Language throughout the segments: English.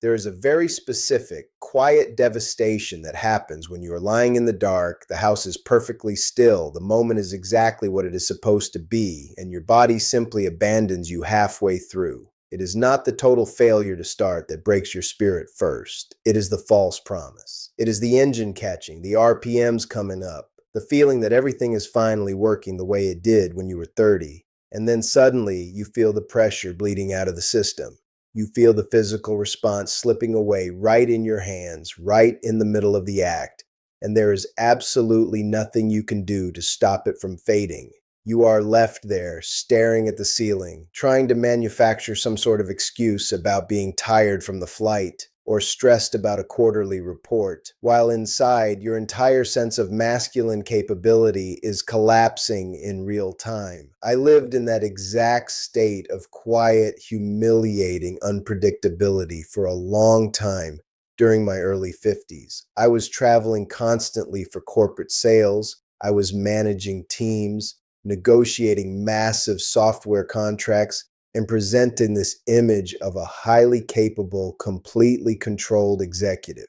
There is a very specific, quiet devastation that happens when you are lying in the dark, the house is perfectly still, the moment is exactly what it is supposed to be, and your body simply abandons you halfway through. It is not the total failure to start that breaks your spirit first. It is the false promise. It is the engine catching, the RPMs coming up, the feeling that everything is finally working the way it did when you were 30. And then suddenly you feel the pressure bleeding out of the system. You feel the physical response slipping away right in your hands, right in the middle of the act, and there is absolutely nothing you can do to stop it from fading. You are left there, staring at the ceiling, trying to manufacture some sort of excuse about being tired from the flight or stressed about a quarterly report, while inside, your entire sense of masculine capability is collapsing in real time. I lived in that exact state of quiet, humiliating unpredictability for a long time during my early 50s. I was traveling constantly for corporate sales. I was managing teams, negotiating massive software contracts, and presenting this image of a highly capable, completely controlled executive.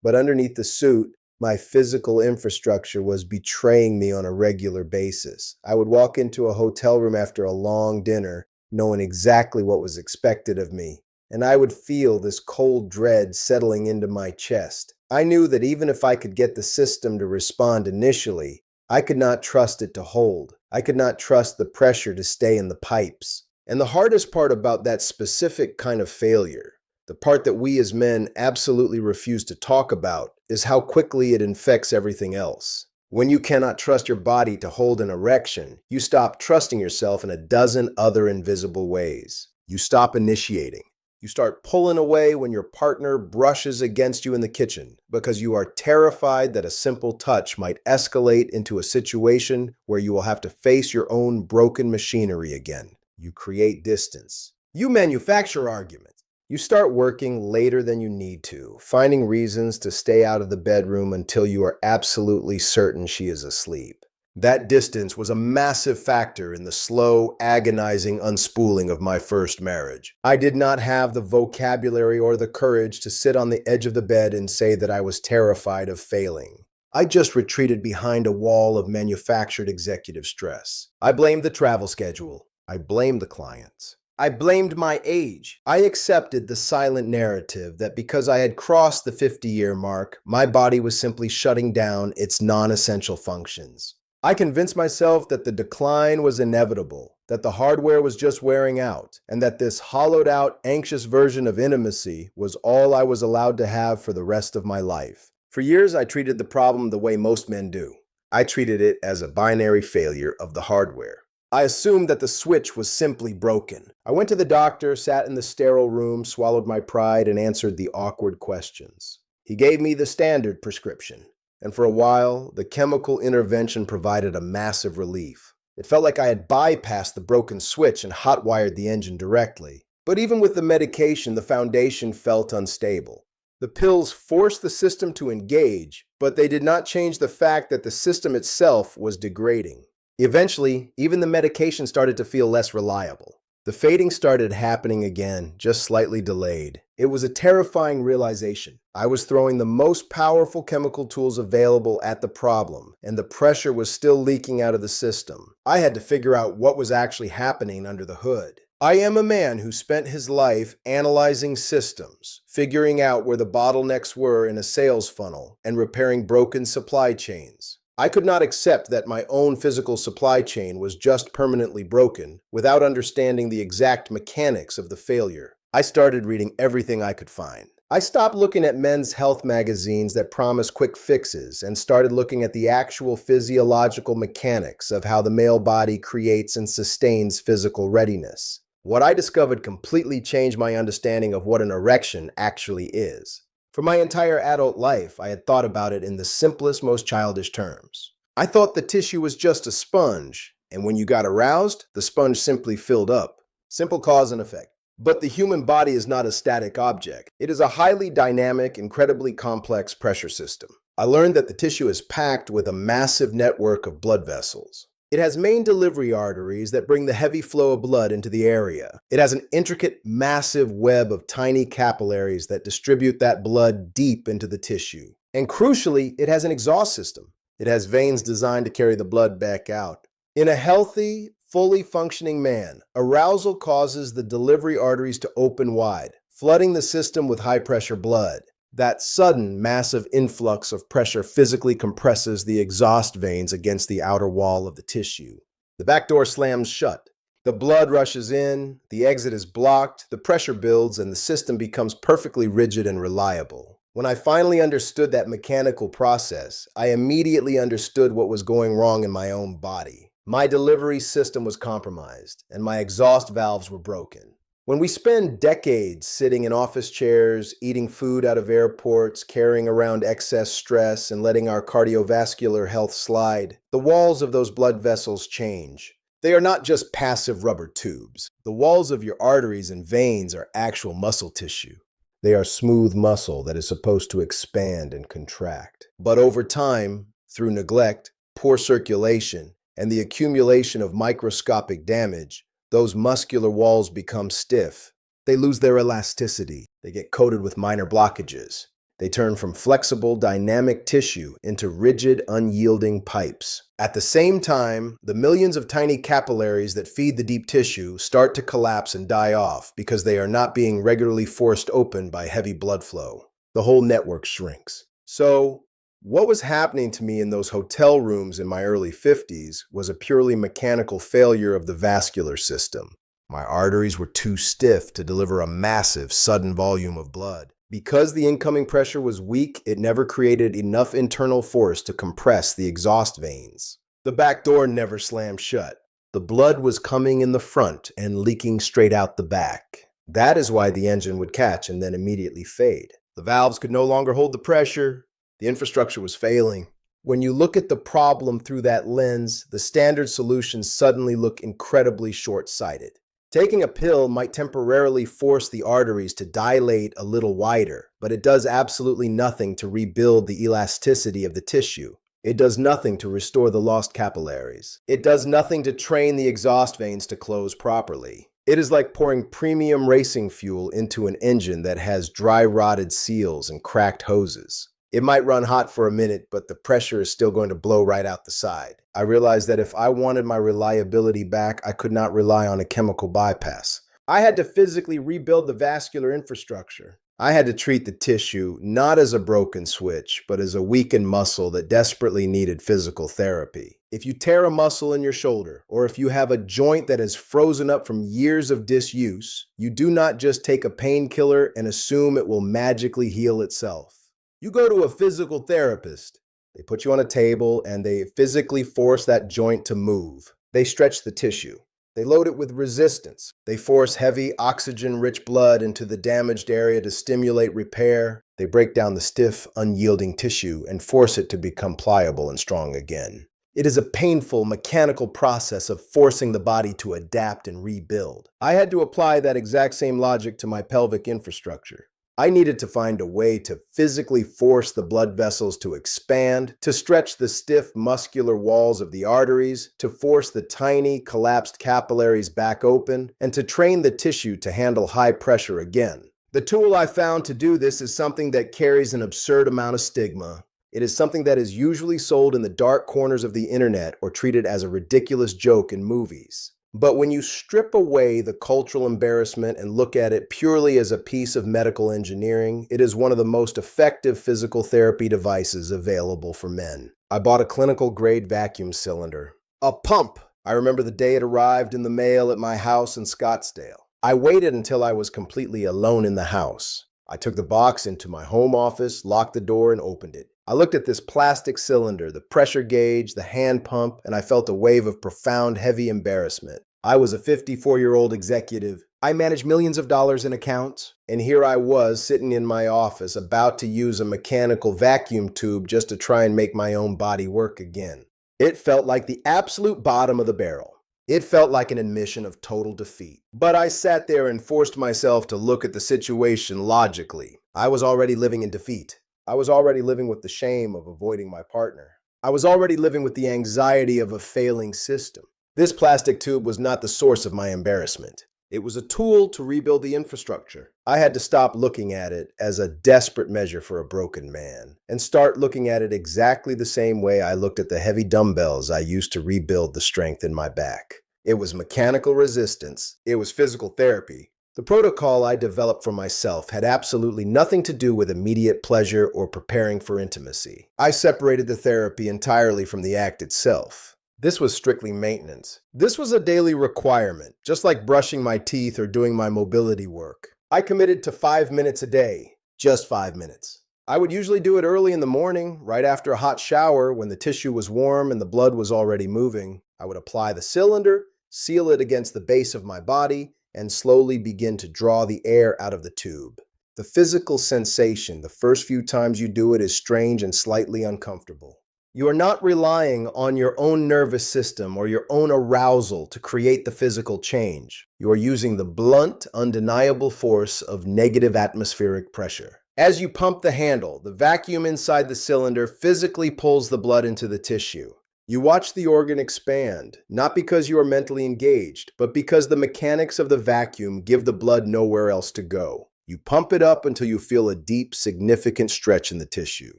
But underneath the suit, my physical infrastructure was betraying me on a regular basis. I would walk into a hotel room after a long dinner, knowing exactly what was expected of me, and I would feel this cold dread settling into my chest. I knew that even if I could get the system to respond initially, I could not trust it to hold. I could not trust the pressure to stay in the pipes. And the hardest part about that specific kind of failure, the part that we as men absolutely refuse to talk about, is how quickly it infects everything else. When you cannot trust your body to hold an erection, you stop trusting yourself in a dozen other invisible ways. You stop initiating. You start pulling away when your partner brushes against you in the kitchen because you are terrified that a simple touch might escalate into a situation where you will have to face your own broken machinery again. You create distance. You manufacture arguments. You start working later than you need to, finding reasons to stay out of the bedroom until you are absolutely certain she is asleep. That distance was a massive factor in the slow, agonizing unspooling of my first marriage. I did not have the vocabulary or the courage to sit on the edge of the bed and say that I was terrified of failing. I just retreated behind a wall of manufactured executive stress. I blamed the travel schedule. I blamed the clients. I blamed my age. I accepted the silent narrative that because I had crossed the 50-year mark, my body was simply shutting down its non-essential functions. I convinced myself that the decline was inevitable, that the hardware was just wearing out, and that this hollowed-out, anxious version of intimacy was all I was allowed to have for the rest of my life. For years, I treated the problem the way most men do. I treated it as a binary failure of the hardware. I assumed that the switch was simply broken. I went to the doctor, sat in the sterile room, swallowed my pride, and answered the awkward questions. He gave me the standard prescription. And for a while, the chemical intervention provided a massive relief. It felt like I had bypassed the broken switch and hot-wired the engine directly. But even with the medication, the foundation felt unstable. The pills forced the system to engage, but they did not change the fact that the system itself was degrading. Eventually, even the medication started to feel less reliable. The fading started happening again, just slightly delayed. It was a terrifying realization. I was throwing the most powerful chemical tools available at the problem, and the pressure was still leaking out of the system. I had to figure out what was actually happening under the hood. I am a man who spent his life analyzing systems, figuring out where the bottlenecks were in a sales funnel, and repairing broken supply chains. I could not accept that my own physical supply chain was just permanently broken without understanding the exact mechanics of the failure. I started reading everything I could find. I stopped looking at men's health magazines that promise quick fixes and started looking at the actual physiological mechanics of how the male body creates and sustains physical readiness. What I discovered completely changed my understanding of what an erection actually is. For my entire adult life, I had thought about it in the simplest, most childish terms. I thought the tissue was just a sponge, and when you got aroused, the sponge simply filled up. Simple cause and effect. But the human body is not a static object. It is a highly dynamic, incredibly complex pressure system. I learned that the tissue is packed with a massive network of blood vessels. It has main delivery arteries that bring the heavy flow of blood into the area. It has an intricate, massive web of tiny capillaries that distribute that blood deep into the tissue. And crucially, it has an exhaust system. It has veins designed to carry the blood back out. In a healthy, fully functioning man, arousal causes the delivery arteries to open wide, flooding the system with high-pressure blood. That sudden, massive influx of pressure physically compresses the exhaust veins against the outer wall of the tissue. The back door slams shut. The blood rushes in, the exit is blocked, the pressure builds, and the system becomes perfectly rigid and reliable. When I finally understood that mechanical process, I immediately understood what was going wrong in my own body. My delivery system was compromised, and my exhaust valves were broken. When we spend decades sitting in office chairs, eating food out of airports, carrying around excess stress, and letting our cardiovascular health slide, the walls of those blood vessels change. They are not just passive rubber tubes. The walls of your arteries and veins are actual muscle tissue. They are smooth muscle that is supposed to expand and contract. But over time, through neglect, poor circulation, and the accumulation of microscopic damage, those muscular walls become stiff. They lose their elasticity. They get coated with minor blockages. They turn from flexible, dynamic tissue into rigid, unyielding pipes. At the same time, the millions of tiny capillaries that feed the deep tissue start to collapse and die off because they are not being regularly forced open by heavy blood flow. The whole network shrinks. So, what was happening to me in those hotel rooms in my early 50s was a purely mechanical failure of the vascular system. My arteries were too stiff to deliver a massive, sudden volume of blood. Because the incoming pressure was weak, it never created enough internal force to compress the exhaust veins. The back door never slammed shut. The blood was coming in the front and leaking straight out the back. That is why the engine would catch and then immediately fade. The valves could no longer hold the pressure. The infrastructure was failing. When you look at the problem through that lens, the standard solutions suddenly look incredibly short-sighted. Taking a pill might temporarily force the arteries to dilate a little wider, but it does absolutely nothing to rebuild the elasticity of the tissue. It does nothing to restore the lost capillaries. It does nothing to train the exhaust veins to close properly. It is like pouring premium racing fuel into an engine that has dry-rotted seals and cracked hoses. It might run hot for a minute, but the pressure is still going to blow right out the side. I realized that if I wanted my reliability back, I could not rely on a chemical bypass. I had to physically rebuild the vascular infrastructure. I had to treat the tissue not as a broken switch, but as a weakened muscle that desperately needed physical therapy. If you tear a muscle in your shoulder, or if you have a joint that is frozen up from years of disuse, you do not just take a painkiller and assume it will magically heal itself. You go to a physical therapist. They put you on a table and they physically force that joint to move. They stretch the tissue. They load it with resistance. They force heavy, oxygen-rich blood into the damaged area to stimulate repair. They break down the stiff, unyielding tissue and force it to become pliable and strong again. It is a painful, mechanical process of forcing the body to adapt and rebuild. I had to apply that exact same logic to my pelvic infrastructure. I needed to find a way to physically force the blood vessels to expand, to stretch the stiff muscular walls of the arteries, to force the tiny collapsed capillaries back open, and to train the tissue to handle high pressure again. The tool I found to do this is something that carries an absurd amount of stigma. It is something that is usually sold in the dark corners of the internet or treated as a ridiculous joke in movies. But when you strip away the cultural embarrassment and look at it purely as a piece of medical engineering, it is one of the most effective physical therapy devices available for men. I bought a clinical-grade vacuum cylinder. A pump! I remember the day it arrived in the mail at my house in Scottsdale. I waited until I was completely alone in the house. I took the box into my home office, locked the door, and opened it. I looked at this plastic cylinder, the pressure gauge, the hand pump, and I felt a wave of profound, heavy embarrassment. I was a 54-year-old executive. I managed millions of dollars in accounts, and here I was sitting in my office about to use a mechanical vacuum tube just to try and make my own body work again. It felt like the absolute bottom of the barrel. It felt like an admission of total defeat. But I sat there and forced myself to look at the situation logically. I was already living in defeat. I was already living with the shame of avoiding my partner. I was already living with the anxiety of a failing system. This plastic tube was not the source of my embarrassment. It was a tool to rebuild the infrastructure. I had to stop looking at it as a desperate measure for a broken man and start looking at it exactly the same way I looked at the heavy dumbbells I used to rebuild the strength in my back. It was mechanical resistance. It was physical therapy. The protocol I developed for myself had absolutely nothing to do with immediate pleasure or preparing for intimacy. I separated the therapy entirely from the act itself. This was strictly maintenance. This was a daily requirement, just like brushing my teeth or doing my mobility work. I committed to 5 minutes a day, just 5 minutes. I would usually do it early in the morning, right after a hot shower when the tissue was warm and the blood was already moving. I would apply the cylinder, seal it against the base of my body, and slowly begin to draw the air out of the tube. The physical sensation the first few times you do it is strange and slightly uncomfortable. You are not relying on your own nervous system or your own arousal to create the physical change. You are using the blunt, undeniable force of negative atmospheric pressure. As you pump the handle, the vacuum inside the cylinder physically pulls the blood into the tissue. You watch the organ expand, not because you are mentally engaged, but because the mechanics of the vacuum give the blood nowhere else to go. You pump it up until you feel a deep, significant stretch in the tissue.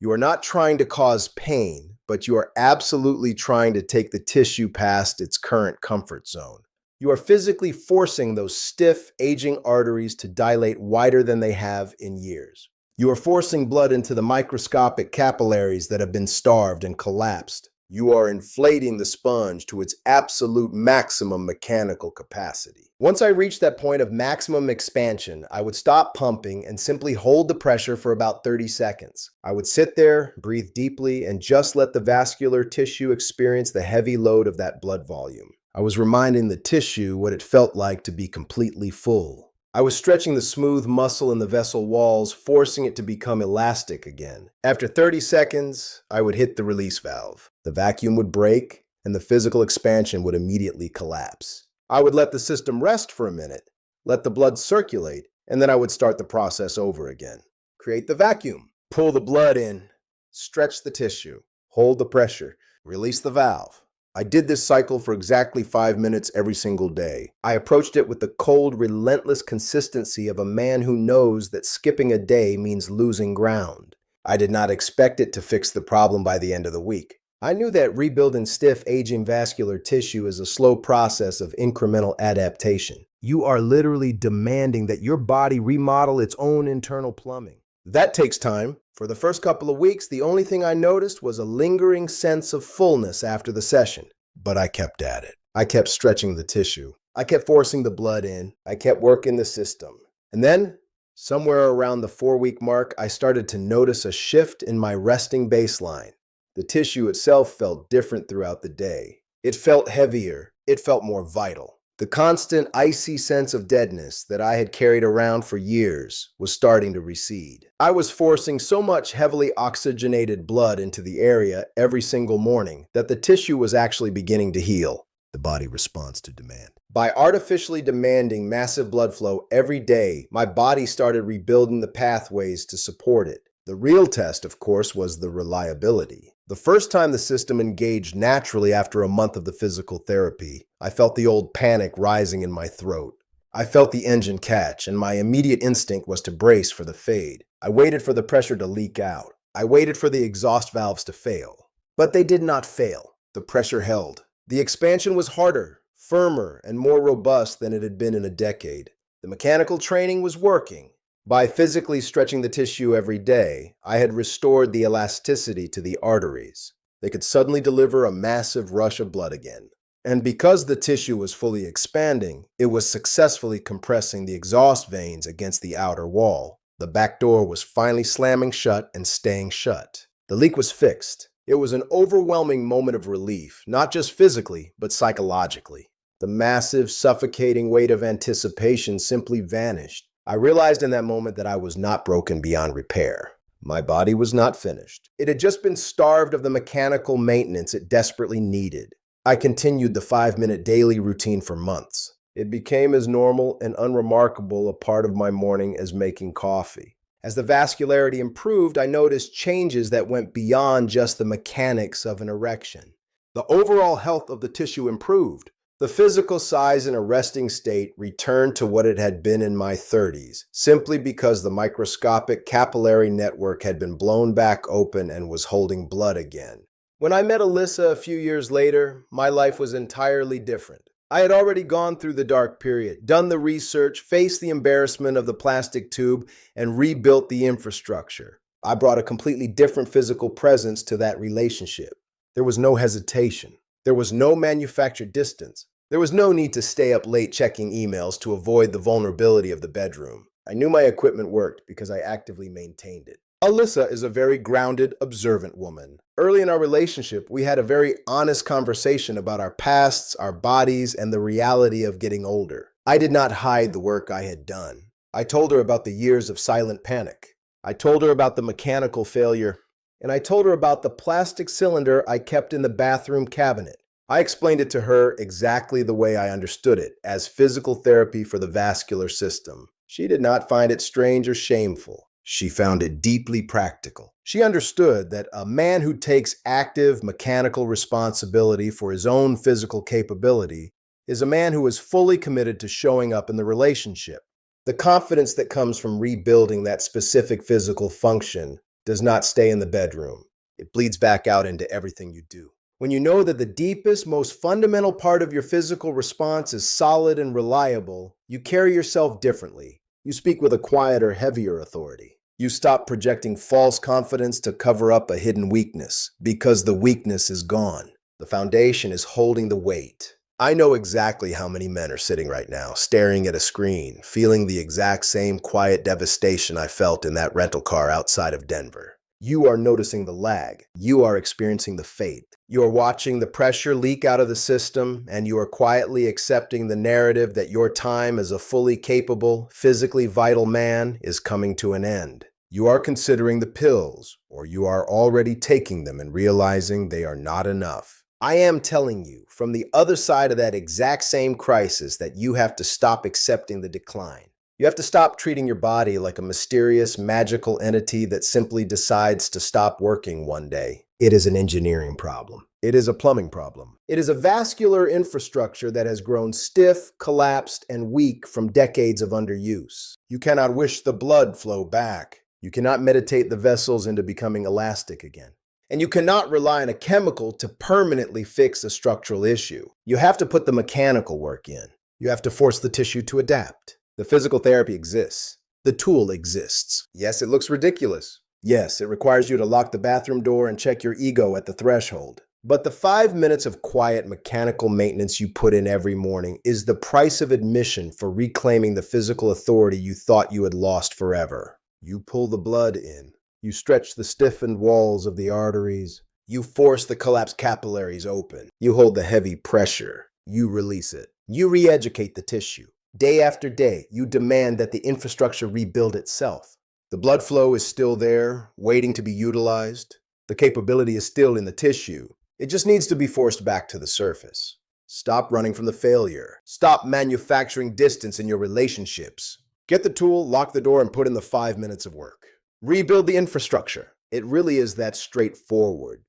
You are not trying to cause pain, but you are absolutely trying to take the tissue past its current comfort zone. You are physically forcing those stiff, aging arteries to dilate wider than they have in years. You are forcing blood into the microscopic capillaries that have been starved and collapsed. You are inflating the sponge to its absolute maximum mechanical capacity. Once I reached that point of maximum expansion, I would stop pumping and simply hold the pressure for about 30 seconds. I would sit there, breathe deeply, and just let the vascular tissue experience the heavy load of that blood volume. I was reminding the tissue what it felt like to be completely full. I was stretching the smooth muscle in the vessel walls, forcing it to become elastic again. After 30 seconds, I would hit the release valve. The vacuum would break, and the physical expansion would immediately collapse. I would let the system rest for a minute, let the blood circulate, and then I would start the process over again. Create the vacuum, pull the blood in, stretch the tissue, hold the pressure, release the valve. I did this cycle for exactly 5 minutes every single day. I approached it with the cold, relentless consistency of a man who knows that skipping a day means losing ground. I did not expect it to fix the problem by the end of the week. I knew that rebuilding stiff, aging vascular tissue is a slow process of incremental adaptation. You are literally demanding that your body remodel its own internal plumbing. That takes time. For the first couple of weeks, the only thing I noticed was a lingering sense of fullness after the session. But I kept at it. I kept stretching the tissue. I kept forcing the blood in. I kept working the system. And then, somewhere around the 4-week mark, I started to notice a shift in my resting baseline. The tissue itself felt different throughout the day. It felt heavier. It felt more vital. The constant, icy sense of deadness that I had carried around for years was starting to recede. I was forcing so much heavily oxygenated blood into the area every single morning that the tissue was actually beginning to heal. The body responds to demand. By artificially demanding massive blood flow every day, my body started rebuilding the pathways to support it. The real test, of course, was the reliability. The first time the system engaged naturally after a month of the physical therapy, I felt the old panic rising in my throat. I felt the engine catch, and my immediate instinct was to brace for the fade. I waited for the pressure to leak out. I waited for the exhaust valves to fail. But they did not fail. The pressure held. The expansion was harder, firmer, and more robust than it had been in a decade. The mechanical training was working. By physically stretching the tissue every day, I had restored the elasticity to the arteries. They could suddenly deliver a massive rush of blood again. And because the tissue was fully expanding, it was successfully compressing the exhaust veins against the outer wall. The back door was finally slamming shut and staying shut. The leak was fixed. It was an overwhelming moment of relief, not just physically, but psychologically. The massive, suffocating weight of anticipation simply vanished. I realized in that moment that I was not broken beyond repair. My body was not finished. It had just been starved of the mechanical maintenance it desperately needed. I continued the 5-minute daily routine for months. It became as normal and unremarkable a part of my morning as making coffee. As the vascularity improved, I noticed changes that went beyond just the mechanics of an erection. The overall health of the tissue improved. The physical size in a resting state returned to what it had been in my 30s, simply because the microscopic capillary network had been blown back open and was holding blood again. When I met Alyssa a few years later, my life was entirely different. I had already gone through the dark period, done the research, faced the embarrassment of the plastic tube, and rebuilt the infrastructure. I brought a completely different physical presence to that relationship. There was no hesitation. There was no manufactured distance. There was no need to stay up late checking emails to avoid the vulnerability of the bedroom. I knew my equipment worked because I actively maintained it. Alyssa is a very grounded, observant woman. Early in our relationship, we had a very honest conversation about our pasts, our bodies, and the reality of getting older. I did not hide the work I had done. I told her about the years of silent panic. I told her about the mechanical failure, and I told her about the plastic cylinder I kept in the bathroom cabinet. I explained it to her exactly the way I understood it, as physical therapy for the vascular system. She did not find it strange or shameful. She found it deeply practical. She understood that a man who takes active mechanical responsibility for his own physical capability is a man who is fully committed to showing up in the relationship. The confidence that comes from rebuilding that specific physical function does not stay in the bedroom. It bleeds back out into everything you do. When you know that the deepest, most fundamental part of your physical response is solid and reliable, you carry yourself differently. You speak with a quieter, heavier authority. You stop projecting false confidence to cover up a hidden weakness, because the weakness is gone. The foundation is holding the weight. I know exactly how many men are sitting right now, staring at a screen, feeling the exact same quiet devastation I felt in that rental car outside of Denver. You are noticing the lag. You are experiencing the fate. You are watching the pressure leak out of the system, and you are quietly accepting the narrative that your time as a fully capable, physically vital man is coming to an end. You are considering the pills, or you are already taking them and realizing they are not enough. I am telling you, from the other side of that exact same crisis, that you have to stop accepting the decline. You have to stop treating your body like a mysterious, magical entity that simply decides to stop working one day. It is an engineering problem. It is a plumbing problem. It is a vascular infrastructure that has grown stiff, collapsed, and weak from decades of underuse. You cannot wish the blood flow back. You cannot meditate the vessels into becoming elastic again. And you cannot rely on a chemical to permanently fix a structural issue. You have to put the mechanical work in. You have to force the tissue to adapt. The physical therapy exists. The tool exists. Yes, it looks ridiculous. Yes, it requires you to lock the bathroom door and check your ego at the threshold. But the 5 minutes of quiet mechanical maintenance you put in every morning is the price of admission for reclaiming the physical authority you thought you had lost forever. You pull the blood in. You stretch the stiffened walls of the arteries. You force the collapsed capillaries open. You hold the heavy pressure. You release it. You re-educate the tissue. Day after day, you demand that the infrastructure rebuild itself. The blood flow is still there, waiting to be utilized. The capability is still in the tissue. It just needs to be forced back to the surface. Stop running from the failure. Stop manufacturing distance in your relationships. Get the tool, lock the door, and put in the 5 minutes of work. Rebuild the infrastructure. It really is that straightforward.